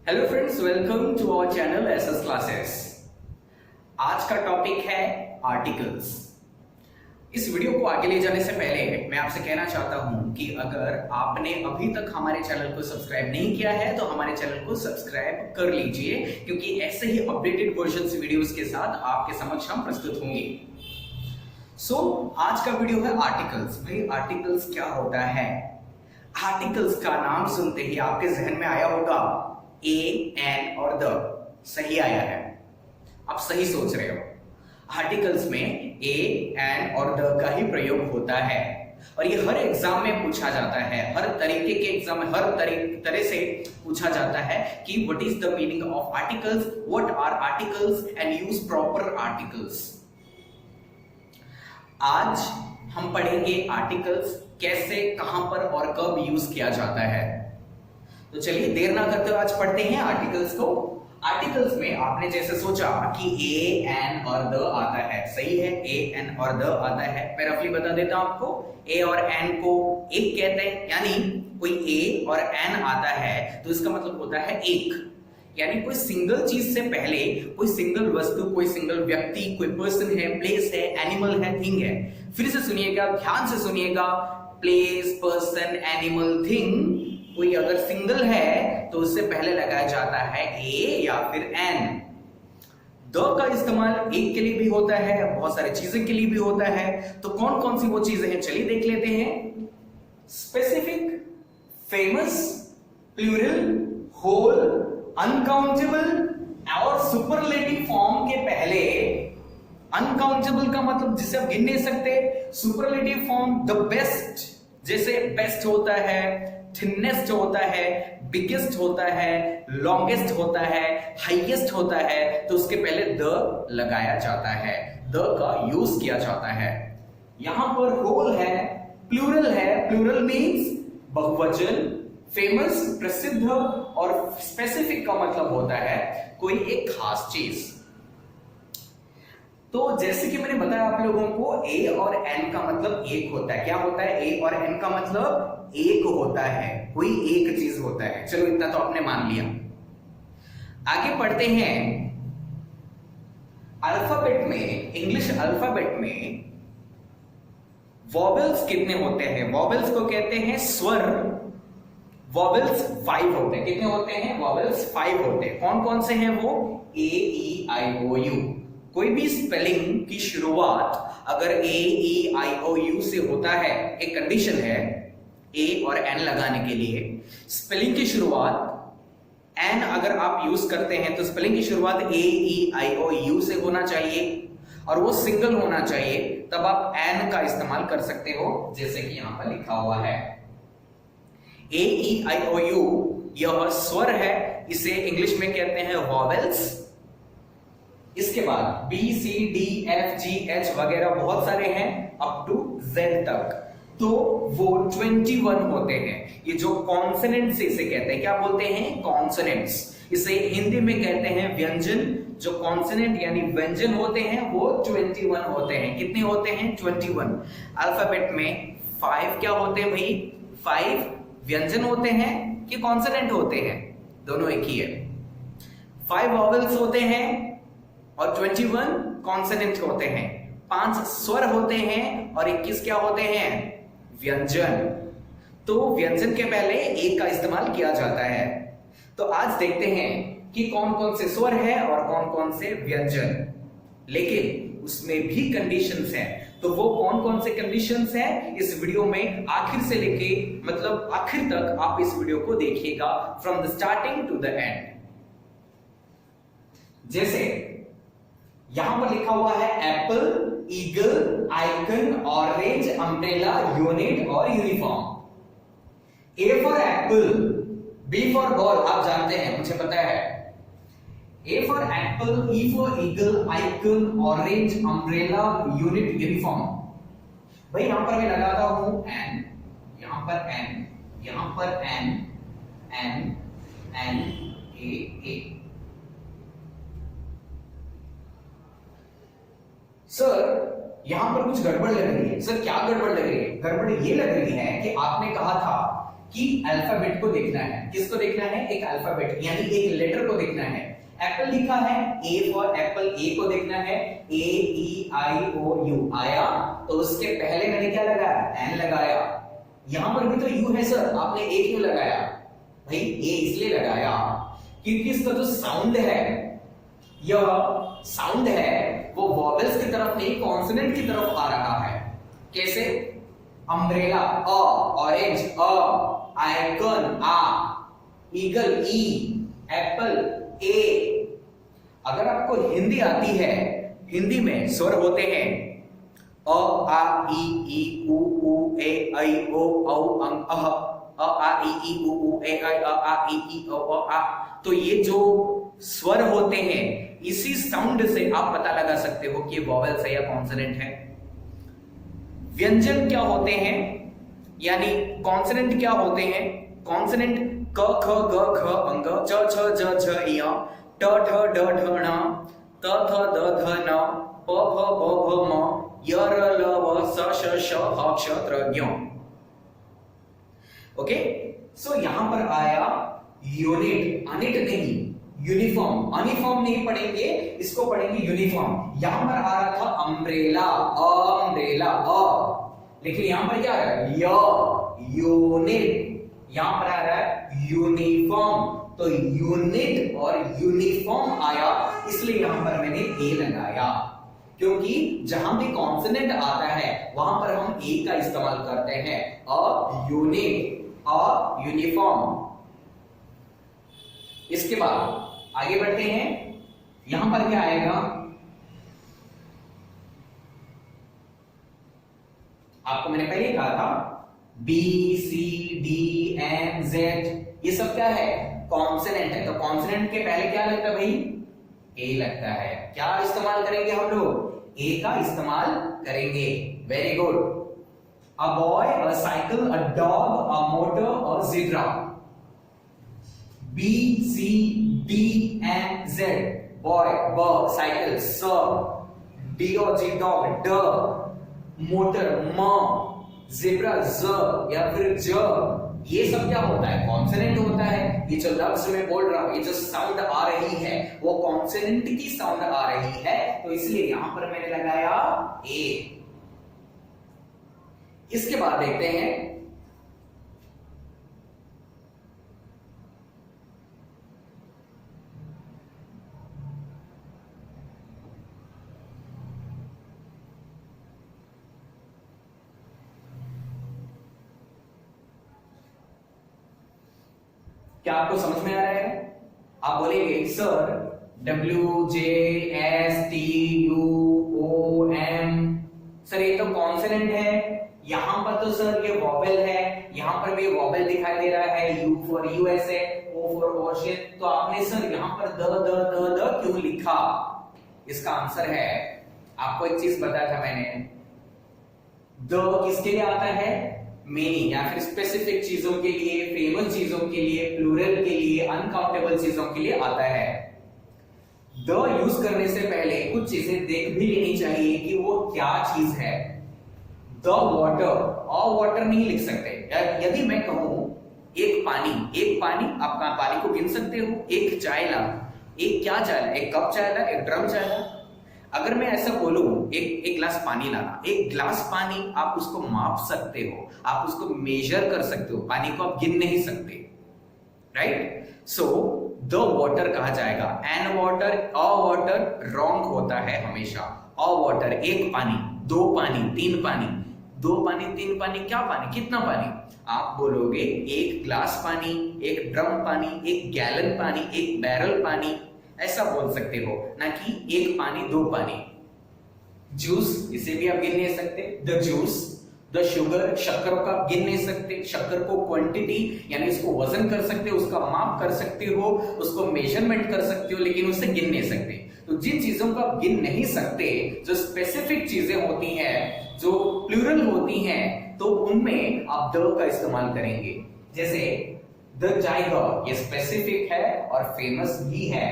Hello friends, welcome to our channel SS classes. आज का topic है आर्टिकल्स। इस वीडियो को आगे ले जाने से पहले मैं आपसे कहना चाहता हूं कि अगर आपने अभी तक हमारे चैनल को सब्सक्राइब नहीं किया है तो हमारे चैनल को सब्सक्राइब कर लीजिए, क्योंकि ऐसे ही अपडेटेड वर्जन्स वीडियोस के साथ आपके समक्ष हम प्रस्तुत होंगे। आज का वीडियो है आर्टिकल्स। भाई आर्टिकल्स क्या होता है? आर्टिकल्स का नाम सुनते ही आपके जहन में आया होगा ए, एन और द। सही आया है, आप सही सोच रहे हो। आर्टिकल्स में ए, एन और द का ही प्रयोग होता है और ये हर एग्जाम में पूछा जाता है। हर तरीके के एग्जाम में हर तरह से पूछा जाता है कि what is the meaning of articles, what are articles and use proper articles. आज हम पढ़ेंगे आर्टिकल्स कैसे, कहां पर और कब यूज किया जाता है। तो चलिए देर ना करते हुए आज पढ़ते हैं आर्टिकल्स को। आर्टिकल्स में आपने जैसे सोचा कि ए, एन और द आता है, सही है, ए, एन और द आता है। मैं रफली बता देता हूं आपको। ए और एन को एक कहते हैं, यानी कोई ए और एन आता है तो इसका मतलब होता है एक। यानी कोई सिंगल चीज से पहले कोई सिंगल वस्तु, कोई सिंगल व्यक्ति, कोई पर्सन है, प्लेस है, एनिमल है, थिंग है। फिर से सुनिएगा, ध्यान से सुनिएगा। प्लेस, पर्सन, एनिमल, थिंग, कोई अगर सिंगल है तो उससे पहले लगाया जाता है ए या फिर एन। द का इस्तेमाल एक के लिए भी होता है, बहुत सारी चीजें के लिए भी होता है। तो कौन कौन सी वो चीजें हैं, चलिए देख लेते हैं। Specific, famous, plural, whole, uncountable और सुपरलेटिव फॉर्म के पहले अनकाउंटेबल का मतलब जिसे आप गिन नहीं सकते, सुपरलेटिव फॉर्म द बेस्ट, जैसे बेस्ट होता है, थिनेस्ट होता है, बिगेस्ट होता है, लॉन्गेस्ट होता है, हाईएस्ट होता है, तो उसके पहले द लगाया जाता है, द का यूज किया जाता है। यहां पर होल है, प्लूरल है, प्लूरल मीन्स बहुवचन, फेमस प्रसिद्ध, और स्पेसिफिक का मतलब होता है कोई एक खास चीज। तो जैसे कि मैंने बताया आप लोगों को, ए और एन का मतलब एक होता है। क्या होता है? ए और एन का मतलब एक होता है, कोई एक चीज होता है। चलो इतना तो आपने मान लिया। आगे पढ़ते हैं। अल्फाबेट में, इंग्लिश अल्फाबेट में वॉवेल्स कितने होते हैं? वॉवेल्स को कहते हैं स्वर। वॉवेल्स 5 होते हैं। कितने होते हैं? वॉवेल्स 5 होते हैं। कौन कौन से हैं वो? ए, ई, आई, ओ, यू। कोई भी स्पेलिंग की शुरुआत अगर ए, ई, आई, ओ, यू से होता है, एक कंडीशन है ए और एन लगाने के लिए। स्पेलिंग की शुरुआत एन अगर आप यूज करते हैं तो स्पेलिंग की शुरुआत ए, ई, आई, ओ, यू से होना चाहिए और वो सिंगल होना चाहिए, तब आप एन का इस्तेमाल कर सकते हो, जैसे कि यहां पर लिखा हुआ है ए, ई, आई, ओ, यू। यह स्वर है, इसे इंग्लिश में कहते हैं वॉवेल्स। इसके बाद बी, सी, डी, एफ, जी, एच वगैरह बहुत सारे हैं अप टू जेड तक, तो वो 21 होते हैं। ये जो कॉन्सोनेंट से इसे कहते हैं, क्या बोलते हैं? कॉन्सोनेंट्स। इसे हिंदी में कहते हैं व्यंजन। जो कॉन्सोनेंट यानी व्यंजन होते हैं वो 21 होते हैं। कितने होते हैं? 21। अल्फाबेट में 5 क्या होते हैं भाई? 5 व्यंजन होते हैं कि कॉन्सोनेंट होते हैं? दोनों एक ही है। 5 वॉवेल्स होते हैं और 21 कॉन्सोनेंट होते हैं। 5 स्वर होते हैं और 21 क्या होते हैं? व्यंजन। तो व्यंजन के पहले ए का इस्तेमाल किया जाता है। तो आज देखते हैं कि कौन कौन से स्वर है और कौन कौन से व्यंजन, लेकिन उसमें भी कंडीशंस हैं। तो वो कौन कौन से कंडीशंस हैं, इस वीडियो में आखिर से लेके मतलब आखिर तक आप इस वीडियो को देखिएगा, from the starting to the end. जैसे यहां पर लिखा हुआ है apple, eagle, icon, orange, umbrella, unit और uniform. A for apple, B for ball, आप जानते हैं, मुझे पता है। A for apple, E for eagle, icon, orange, umbrella, unit, uniform. भाई यहां पर मैं लगाता हूं एन, यहां पर एन, यहां पर एन, एन, एन, ए। सर यहां पर कुछ गड़बड़ लग रही है। सर क्या गड़बड़ लग रही है? गड़बड़ ये लग रही है कि आपने कहा था कि अल्फाबेट को देखना है। किसको देखना है? एक अल्फाबेट यानी एक लेटर को देखना है। एप्पल लिखा है, ए फॉर एप्पल, ए को देखना है, ए ई आई ओ यू आया, तो उसके पहले मैंने क्या लगाया? एन लगाया। यहां पर भी तो यू है सर, आपने ए क्यों लगाया? भाई ए इसलिए लगाया क्योंकि इसका जो साउंड है, यह साउंड है वो वॉवेल्स की तरफ नहीं कॉन्सोनेंट की तरफ आ रहा है। कैसे? अम्ब्रेला अ, ऑरेंज अ, आइकन आ, ईगल ई, एप्पल ए। अगर आपको हिंदी आती है, हिंदी में स्वर होते हैं अ आ ई उ ऊ ए ऐ ओ औ अं अह, अ आ ई उ ए ऐ अ आ ई ओ आ, तो ये जो स्वर होते हैं इसी साउंड से आप पता लगा सकते हो कि ये वॉवेल्स है या कॉन्सोनेंट है। व्यंजन क्या होते हैं, यानी कॉन्सोनेंट क्या होते हैं? कॉन्सोनेंट क ख ग घ अंग, च छ ज झ य, ट ठ ड ढ ण, त थ द ध न, प फ ब भ म, य र ल व स श श ह क्ष त्र ज्ञ। ओके, सो यहां पर आया यूनिट, अनिट नहीं, यूनिफॉर्म। अनिफॉर्म नहीं पढ़ेंगे, इसको पढ़ेंगे यूनिफॉर्म। यहां पर आ रहा था अम्ब्रेला, अम्ब्रेला अ, लेकिन यहां पर क्या आ रहा है? य, यूनिट। यहां पर आ रहा है यूनिफॉर्म, तो यूनिट और यूनिफॉर्म आया, इसलिए यहां पर मैंने ए लगाया, क्योंकि जहां भी कॉन्सोनेंट आता है वहां पर हम ए का इस्तेमाल करते हैं। A unit, a uniform. इसके बाद आगे बढ़ते हैं, यहां पर क्या आएगा? आपको मैंने पहले कहा था B C D N Z, ये सब क्या है? कॉन्सोनेंट है। तो कॉन्सोनेंट के पहले क्या लगता है भाई? ए लगता है। क्या इस्तेमाल करेंगे हम लोग? ए का इस्तेमाल करेंगे। Very good. A boy, a cycle, a dog, a motor, a zebra. B C D N Z, boy ब, साइकिल स, डी और जी डॉग ड, मोटर म, ज़ेब्रा ज या फिर ज। ये सब क्या होता है? कॉन्सोनेंट होता है। ये जो लफ्ज में बोल रहा हूं, ये जो साउंड आ रही है वो कॉन्सोनेंट की साउंड आ रही है, तो इसलिए यहां पर मैंने लगाया ए। इसके बाद देखते हैं क्या आपको समझ में आ रहा है? आप बोलेंगे sir W J S T U O M, sir ये तो कॉन्सोनेंट है। यहां पर तो सर ये वॉवेल है, यहां पर भी वॉवेल दिखाई दे रहा है, U for USA, O for ocean, तो आपने सर यहां पर द द द द क्यों लिखा? इसका आंसर है, आपको एक चीज बताया था मैंने, द किसके लिए आता है? मेनी या फिर स्पेसिफिक चीजों के लिए, फेमस चीजों के लिए, प्लूरल के लिए, अनकाउंटेबल चीजों के लिए आता है। द यूज करने से पहले कुछ चीजें देख भी लेनी चाहिए कि वो क्या चीज है। द वाटर, और वाटर नहीं लिख सकते। यदि मैं कहूं एक पानी, एक पानी, आप पानी को गिन सकते हो? एक चाय ला, एक क्या चाय ला? एक कप चाय ला, एक ड्रम चाय ला। अगर मैं ऐसा बोलूं एक गिलास पानी लाना, एक गिलास पानी आप उसको माप सकते हो, आप उसको मेजर कर सकते हो, पानी को आप गिन नहीं सकते, राइट? सो द वाटर कहा जाएगा। An water, a water wrong होता है हमेशा। अ वाटर एक पानी, दो पानी, तीन पानी, दो पानी, तीन पानी, क्या पानी, कितना पानी? आप बोलोगे एक ग्लास पानी, एक ड्रम पानी, एक गैलन पानी, एक बैरल पानी, ऐसा बोल सकते हो, ना कि एक पानी, दो पानी। जूस, इसे भी आप गिन नहीं सकते, द जूस। द शुगर, शक्कर को आप गिन नहीं सकते, शक्कर को क्वांटिटी यानी उसको वजन कर सकते हो, उसका माप कर सकते हो, उसको मेजरमेंट कर सकते हो, लेकिन उसे गिन नहीं सकते। तो जिन चीजों को आप गिन नहीं सकते, जो स्पेसिफिक चीजें होती हैं, जो प्लूरल होती हैं, तो उनमें आप द का इस्तेमाल करेंगे। जैसे द टाइगर, ये स्पेसिफिक है और फेमस भी है।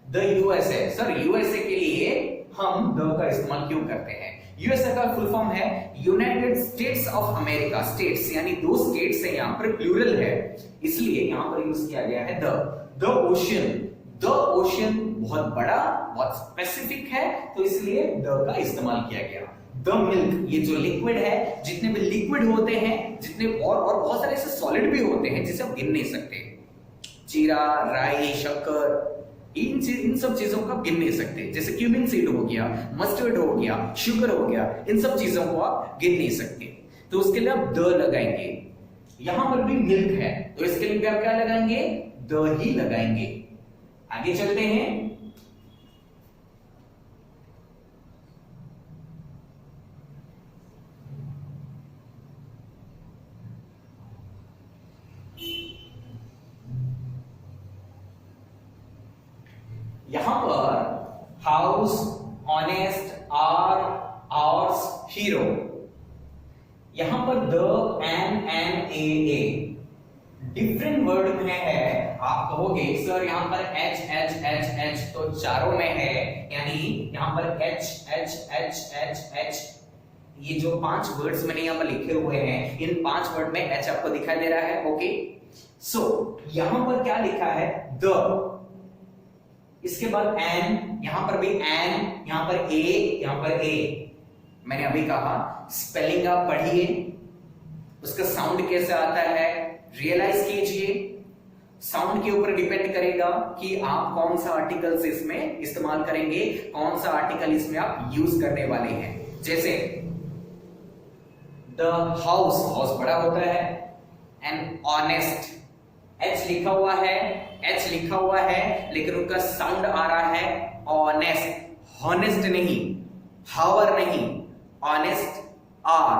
द यूएसए, सर यूएसए के लिए हम द का इस्तेमाल क्यों करते हैं? यूएसए का फुल फॉर्म है United states of America. States यानी 2 स्टेट्स है, यहां पर प्लूरल है, इसलिए यहां पर यूज किया गया है द ओशियन। द ओशियन बहुत बड़ा, बहुत स्पेसिफिक है, तो इसलिए द का इस्तेमाल किया गया। द मिल्क, ये जो लिक्विड है, जितने भी लिक्विड होते हैं, जितने और बहुत सारे ऐसे सॉलिड भी होते हैं जिसे आप गिन नहीं सकते, जीरा, राई, शक्कर, इन सब चीजों को आप गिन नहीं सकते। जैसे क्यूमिन सीड हो गया, मस्टर्ड हो गया, शुगर हो गया, इन सब चीजों को आप गिन नहीं सकते, तो उसके लिए आप द लगाएंगे। यहां पर भी मिल्क है, तो इसके लिए आप क्या लगाएंगे? द ही लगाएंगे। आगे चलते हैं। यहां पर house, honest, R, hours, hero, यहां पर the, an, a different word में है। आप कहोगे सर यहां पर एच एच एच एच तो चारों में है, यानी यहां पर H H H H H, ये जो 5 वर्ड्स मैंने यहां पर लिखे हुए हैं, इन 5 वर्ड में एच आपको दिखाई दे रहा है। ओके, सो यहां पर क्या लिखा है? द, इसके बाद एन, यहां पर भी एन, यहां पर ए, यहां पर ए। मैंने अभी कहा स्पेलिंग आप पढ़िए, उसका साउंड कैसे आता है रियलाइज कीजिए। साउंड के ऊपर डिपेंड करेगा कि आप कौन सा आर्टिकल इसमें इस्तेमाल करेंगे, कौन सा आर्टिकल इसमें आप यूज करने वाले हैं। जैसे द हाउस, हाउस बड़ा होता है, एंड ऑनेस्ट, एच लिखा हुआ है, एच लिखा हुआ है, लेकिन उनका साउंड आ रहा है ऑनेस्ट, हॉनेस्ट नहीं, हावर नहीं, ऑनेस्ट आर,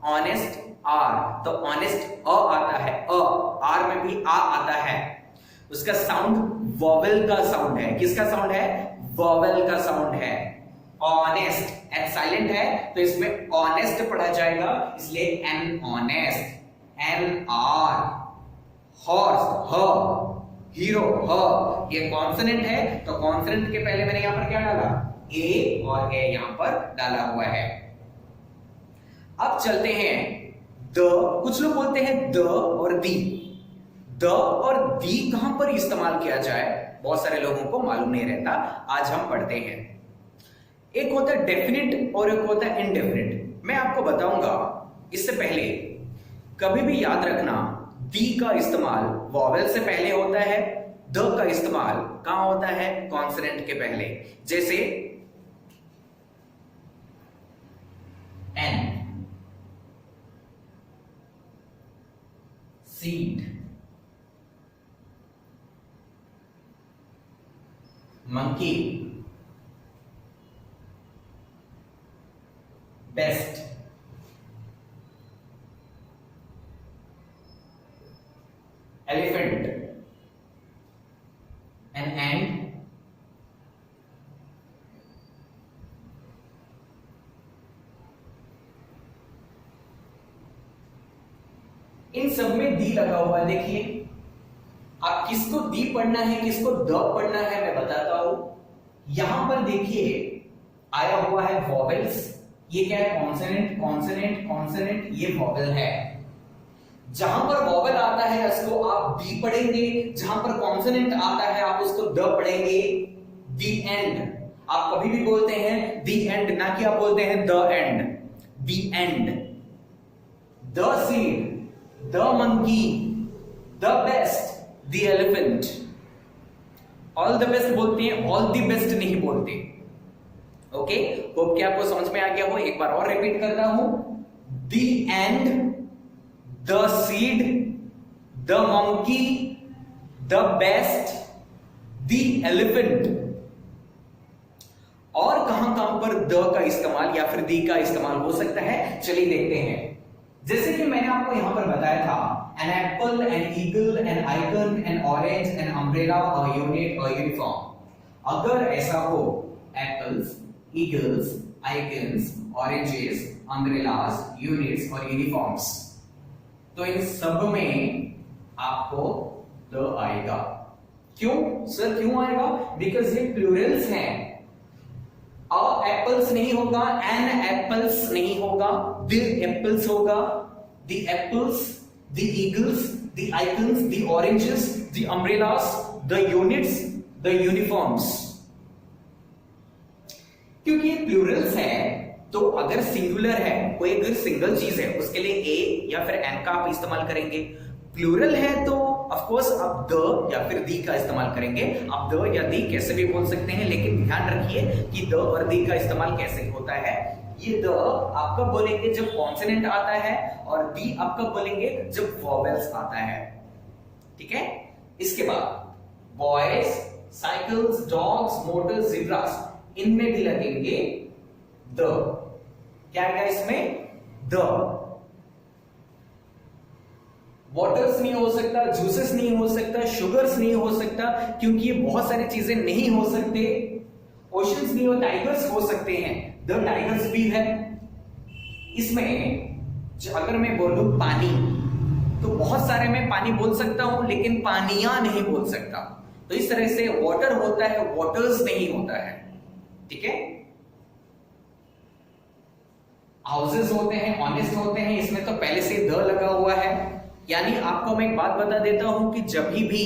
ऑनेस्ट आर, तो ऑनेस्ट अ आता है, अ, आर में भी आ आता है, उसका साउंड वॉवेल का साउंड है। किसका साउंड है? वॉवेल का साउंड है। ऑनेस्ट, एच साइलेंट है, तो इसमें ऑनेस्ट पढ़ा जाएगा, इसलिए an honest, an R, horse, ह, हीरो, ह, ये कॉन्सोनेंट है, तो कॉन्सोनेंट के पहले मैंने यहां पर क्या डाला? ए, और ए यहां पर डाला हुआ है। अब चलते हैं द, कुछ लोग बोलते हैं द और दी। द और दी कहां पर इस्तेमाल किया जाए, बहुत सारे लोगों को मालूम नहीं रहता, आज हम पढ़ते हैं। एक होता है डेफिनिट और एक होता है इनडेफिनिट। मैं आपको बताऊंगा, इससे पहले कभी भी याद रखना, दी का इस्तेमाल वॉवेल से पहले होता है, द का इस्तेमाल कहां होता है? कॉन्सोनेंट के पहले। जैसे an, seed, monkey, best, elephant, and इन सब में दी लगा हुआ है। देखिए आप किसको दी पढ़ना है, किसको द पढ़ना है, मैं बताता हूं। यहां पर देखिए आया हुआ है वॉवेल्स, ये क्या है? कॉन्सोनेंट, कॉन्सोनेंट, कॉन्सोनेंट, ये वॉवेल है। जहां पर वॉवेल आता है उसको आप दी पढ़ेंगे, जहां पर कॉन्सोनेंट आता है आप उसको द पढ़ेंगे। दी एंड, आप कभी भी बोलते हैं दी एंड, ना कि आप बोलते हैं the end. The and, the seed, the monkey, the best, the elephant. All the best बोलते हैं, ऑल द बेस्ट नहीं बोलते। ओके, होप कि आपको समझ में आ गया हो। एक बार और रिपीट करता हूं, the end, the seed, the monkey, the best, the elephant. और कहां कहां पर द का इस्तेमाल या फिर दी का इस्तेमाल हो सकता है, चलिए देखते हैं। जैसे कि मैंने आपको यहां पर बताया था, an apple, an eagle, an icon, an orange, an umbrella, a unit, a uniform। अगर ऐसा हो, apples, eagles, icons, oranges, umbrellas, units और uniforms, तो इन सब में आपको द आएगा। क्यों सर, क्यों आएगा? बिकॉज ये प्लूरल्स हैं। अ एप्पल्स नहीं होगा, एन एप्पल्स नहीं होगा, द एप्पल्स होगा, the apples, the eagles, the icons, the oranges, the umbrellas, the units, the uniforms. क्योंकि प्लूरल्स है तो अगर सिंगुलर है, कोई अगर सिंगल चीज है, उसके लिए ए या फिर एन का आप इस्तेमाल करेंगे। प्लूरल है तो ऑफ कोर्स आप द या फिर दी का इस्तेमाल करेंगे। आप द या दी कैसे भी बोल सकते हैं, लेकिन ध्यान रखिए कि द और दी का इस्तेमाल कैसे होता है। ये द आप कब बोलेंगे जब कॉन्सोनेंट आता है, और दी आप कब बोलेंगे जब वॉवेल्स आता है। ठीक है, इसके बाद बॉयज, साइकिल्स, डॉग्स, मोटर्स, जिब्रास, इनमें भी लगेंगे द। क्या आएगा इसमें? द। वाटर्स नहीं हो सकता, जूसेस नहीं हो सकता, शुगर्स नहीं हो सकता, क्योंकि ये बहुत सारी चीजें नहीं हो सकते। ओशंस नहीं हो, टाइगर्स हो सकते हैं, द टाइगर्स भी है। इसमें अगर मैं बोलूं पानी, तो बहुत सारे मैं पानी बोल सकता हूं, लेकिन पानियां नहीं बोल सकता। तो इस तरह से वाटर होता है, वाटर्स नहीं होता है। ठीक है, हाउसेस होते हैं, ऑनेस्ट होते हैं, इसमें तो पहले से द लगा हुआ है। यानी आपको मैं एक बात बता देता हूं कि जब भी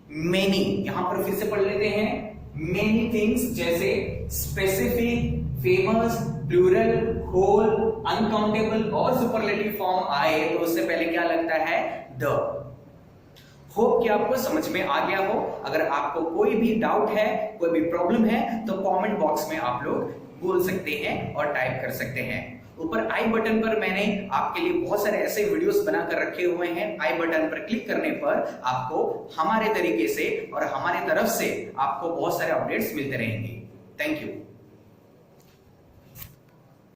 मेनी, यहां पर फिर से पढ़ लेते हैं, मेनी थिंग्स जैसे specific, famous, plural, whole, uncountable और सुपरलेटिव फॉर्म आए तो उससे पहले क्या लगता है? द। होप कि आपको समझ में आ गया हो। अगर आपको कोई भी डाउट है, कोई भी प्रॉब्लम है, तो कमेंट बॉक्स में आप लोग बोल सकते हैं और टाइप कर सकते हैं। ऊपर आई बटन पर मैंने आपके लिए बहुत सारे ऐसे वीडियोस बनाकर रखे हुए हैं। आई बटन पर क्लिक करने पर आपको हमारे तरीके से और हमारे तरफ से आपको बहुत सारे अपडेट्स मिलते रहेंगे। Thank you.